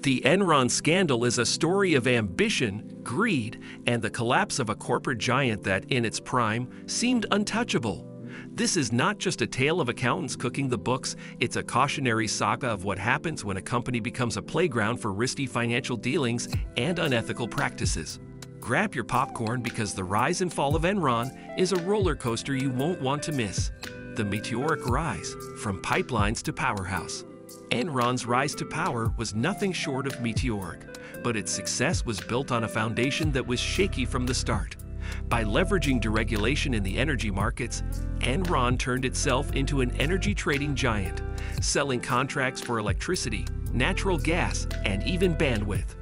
The Enron scandal is a story of ambition, greed, and the collapse of a corporate giant that, in its prime, seemed untouchable. This is not just a tale of accountants cooking the books, it's a cautionary saga of what happens when a company becomes a playground for risky financial dealings and unethical practices. Grab your popcorn because the rise and fall of Enron is a roller coaster you won't want to miss. The meteoric rise, from pipelines to powerhouse. Enron's rise to power was nothing short of meteoric, but its success was built on a foundation that was shaky from the start. By leveraging deregulation in the energy markets, Enron turned itself into an energy trading giant, selling contracts for electricity, natural gas, and even bandwidth.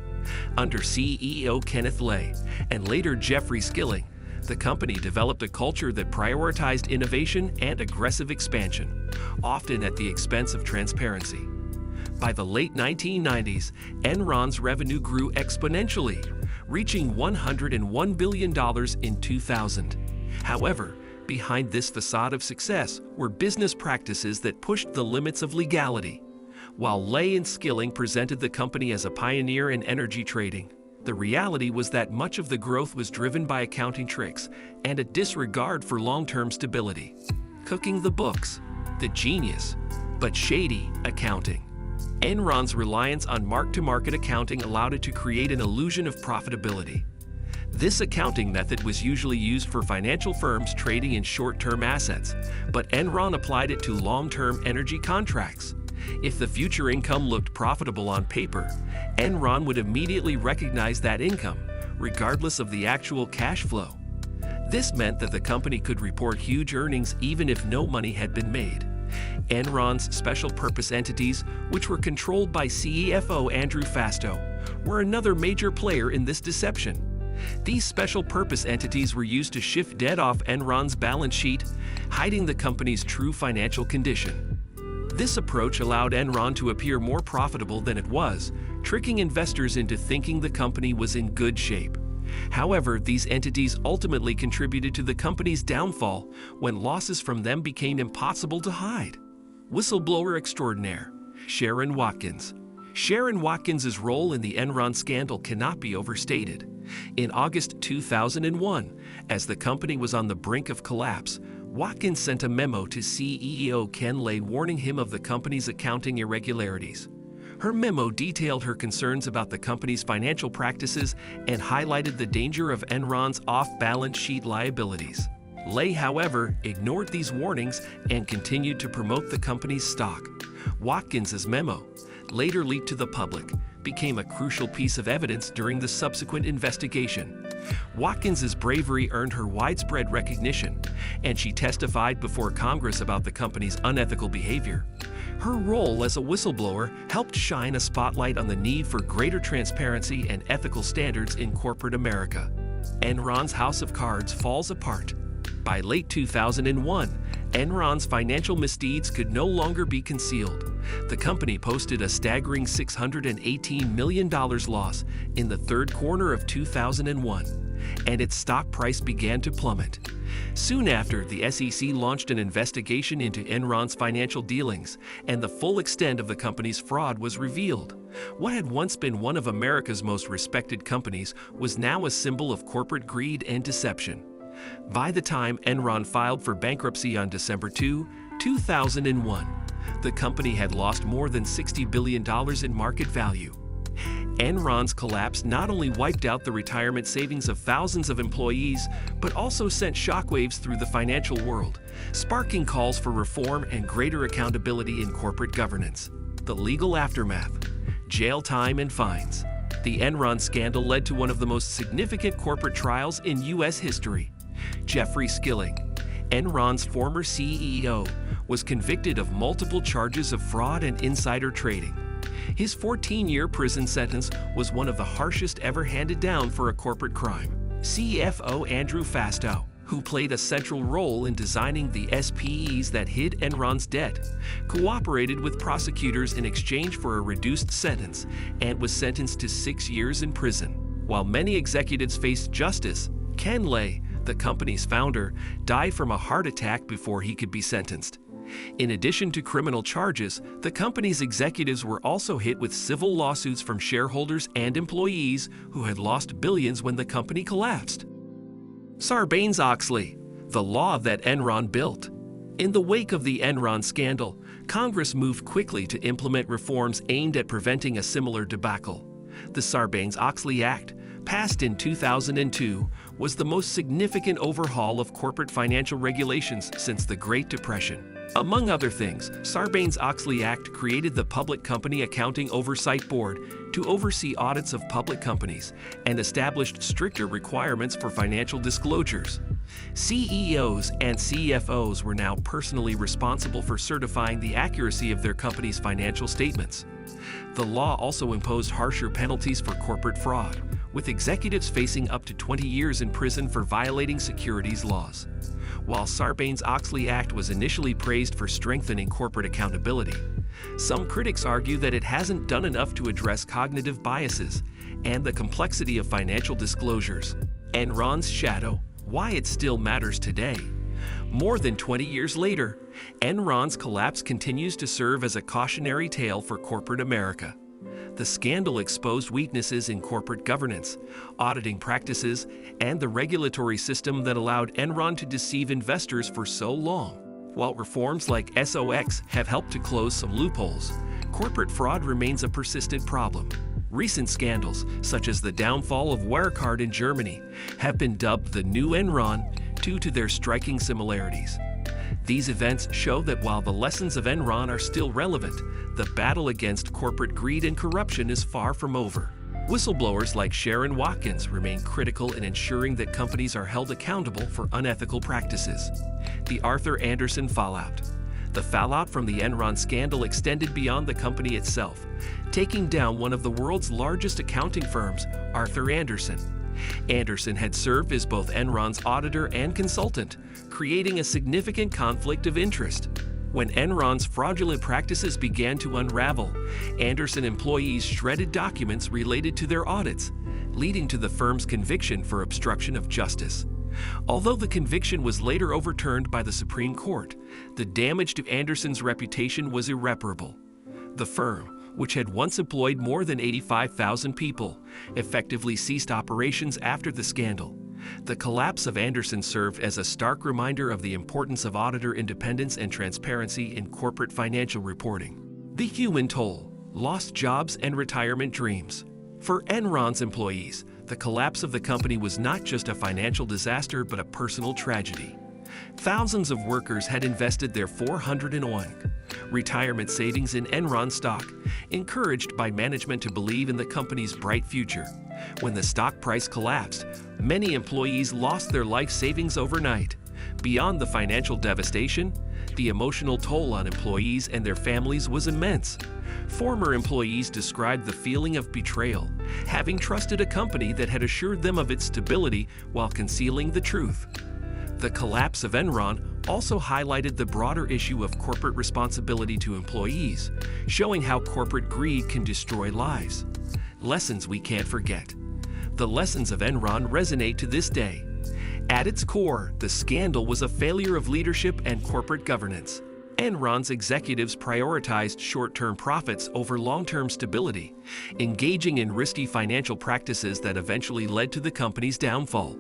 Under CEO Kenneth Lay and later Jeffrey Skilling, the company developed a culture that prioritized innovation and aggressive expansion, often at the expense of transparency. By the late 1990s, Enron's revenue grew exponentially, reaching $101 billion in 2000. However, behind this facade of success were business practices that pushed the limits of legality. While Lay and Skilling presented the company as a pioneer in energy trading, the reality was that much of the growth was driven by accounting tricks and a disregard for long-term stability. Cooking the books, the genius, but shady accounting. Enron's reliance on mark-to-market accounting allowed it to create an illusion of profitability. This accounting method was usually used for financial firms trading in short-term assets, but Enron applied it to long-term energy contracts. If the future income looked profitable on paper, Enron would immediately recognize that income, regardless of the actual cash flow. This meant that the company could report huge earnings even if no money had been made. Enron's special purpose entities, which were controlled by CFO Andrew Fastow, were another major player in this deception. These special purpose entities were used to shift debt off Enron's balance sheet, hiding the company's true financial condition. This approach allowed Enron to appear more profitable than it was, tricking investors into thinking the company was in good shape. However, these entities ultimately contributed to the company's downfall when losses from them became impossible to hide. Whistleblower extraordinaire, Sharon Watkins. Sharon Watkins' role in the Enron scandal cannot be overstated. In August 2001, as the company was on the brink of collapse, Watkins sent a memo to CEO Ken Lay warning him of the company's accounting irregularities. Her memo detailed her concerns about the company's financial practices and highlighted the danger of Enron's off-balance sheet liabilities. Lay, however, ignored these warnings and continued to promote the company's stock. Watkins' memo, later leaked to the public, became a crucial piece of evidence during the subsequent investigation. Watkins' bravery earned her widespread recognition, and she testified before Congress about the company's unethical behavior. Her role as a whistleblower helped shine a spotlight on the need for greater transparency and ethical standards in corporate America. Enron's house of cards falls apart. By late 2001, Enron's financial misdeeds could no longer be concealed. The company posted a staggering $618 million loss in the third quarter of 2001, and its stock price began to plummet. Soon after, the SEC launched an investigation into Enron's financial dealings, and the full extent of the company's fraud was revealed. What had once been one of America's most respected companies was now a symbol of corporate greed and deception. By the time Enron filed for bankruptcy on December 2, 2001, the company had lost more than $60 billion in market value. Enron's collapse not only wiped out the retirement savings of thousands of employees, but also sent shockwaves through the financial world, sparking calls for reform and greater accountability in corporate governance. The legal aftermath: jail time and fines. The Enron scandal led to one of the most significant corporate trials in U.S. history. Jeffrey Skilling, Enron's former CEO, was convicted of multiple charges of fraud and insider trading. His 14-year prison sentence was one of the harshest ever handed down for a corporate crime. CFO Andrew Fastow, who played a central role in designing the SPEs that hid Enron's debt, cooperated with prosecutors in exchange for a reduced sentence and was sentenced to 6 years in prison. While many executives faced justice, Ken Lay, the company's founder, died from a heart attack before he could be sentenced. In addition to criminal charges, the company's executives were also hit with civil lawsuits from shareholders and employees who had lost billions when the company collapsed. Sarbanes-Oxley, the law that Enron built. In the wake of the Enron scandal, Congress moved quickly to implement reforms aimed at preventing a similar debacle. The Sarbanes-Oxley Act, passed in 2002, was the most significant overhaul of corporate financial regulations since the Great Depression. Among other things, Sarbanes-Oxley Act created the Public Company Accounting Oversight Board to oversee audits of public companies and established stricter requirements for financial disclosures. CEOs and CFOs were now personally responsible for certifying the accuracy of their company's financial statements. The law also imposed harsher penalties for corporate fraud, with executives facing up to 20 years in prison for violating securities laws. While Sarbanes-Oxley Act was initially praised for strengthening corporate accountability, some critics argue that it hasn't done enough to address cognitive biases and the complexity of financial disclosures. Enron's shadow, why it still matters today. More than 20 years later, Enron's collapse continues to serve as a cautionary tale for corporate America. The scandal exposed weaknesses in corporate governance, auditing practices, and the regulatory system that allowed Enron to deceive investors for so long. While reforms like SOX have helped to close some loopholes, corporate fraud remains a persistent problem. Recent scandals, such as the downfall of Wirecard in Germany, have been dubbed the new Enron due to their striking similarities. These events show that while the lessons of Enron are still relevant, the battle against corporate greed and corruption is far from over. Whistleblowers like Sharon Watkins remain critical in ensuring that companies are held accountable for unethical practices. The Arthur Andersen fallout. The fallout from the Enron scandal extended beyond the company itself, taking down one of the world's largest accounting firms, Arthur Andersen. Andersen had served as both Enron's auditor and consultant, creating a significant conflict of interest. When Enron's fraudulent practices began to unravel, Andersen employees shredded documents related to their audits, leading to the firm's conviction for obstruction of justice. Although the conviction was later overturned by the Supreme Court, the damage to Andersen's reputation was irreparable. The firm, which had once employed more than 85,000 people, effectively ceased operations after the scandal. The collapse of Andersen served as a stark reminder of the importance of auditor independence and transparency in corporate financial reporting. The human toll, lost jobs and retirement dreams. For Enron's employees, the collapse of the company was not just a financial disaster but a personal tragedy. Thousands of workers had invested their 401 retirement savings in Enron stock, encouraged by management to believe in the company's bright future. When the stock price collapsed, many employees lost their life savings overnight. Beyond the financial devastation, the emotional toll on employees and their families was immense. Former employees described the feeling of betrayal, having trusted a company that had assured them of its stability while concealing the truth. The collapse of Enron also highlighted the broader issue of corporate responsibility to employees, showing how corporate greed can destroy lives. Lessons we can't forget. The lessons of Enron resonate to this day. At its core, the scandal was a failure of leadership and corporate governance. Enron's executives prioritized short-term profits over long-term stability, engaging in risky financial practices that eventually led to the company's downfall.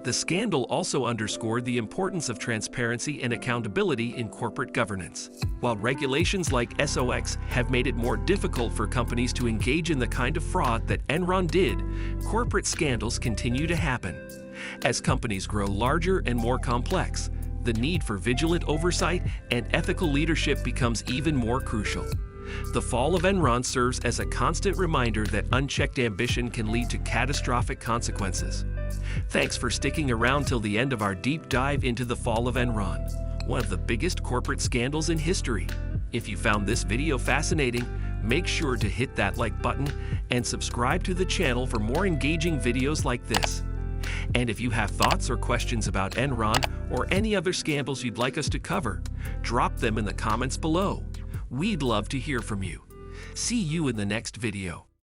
The scandal also underscored the importance of transparency and accountability in corporate governance. While regulations like SOX have made it more difficult for companies to engage in the kind of fraud that Enron did, corporate scandals continue to happen. As companies grow larger and more complex, the need for vigilant oversight and ethical leadership becomes even more crucial. The fall of Enron serves as a constant reminder that unchecked ambition can lead to catastrophic consequences. Thanks for sticking around till the end of our deep dive into the fall of Enron, one of the biggest corporate scandals in history. If you found this video fascinating, make sure to hit that like button and subscribe to the channel for more engaging videos like this. And if you have thoughts or questions about Enron or any other scandals you'd like us to cover, drop them in the comments below. We'd love to hear from you. See you in the next video.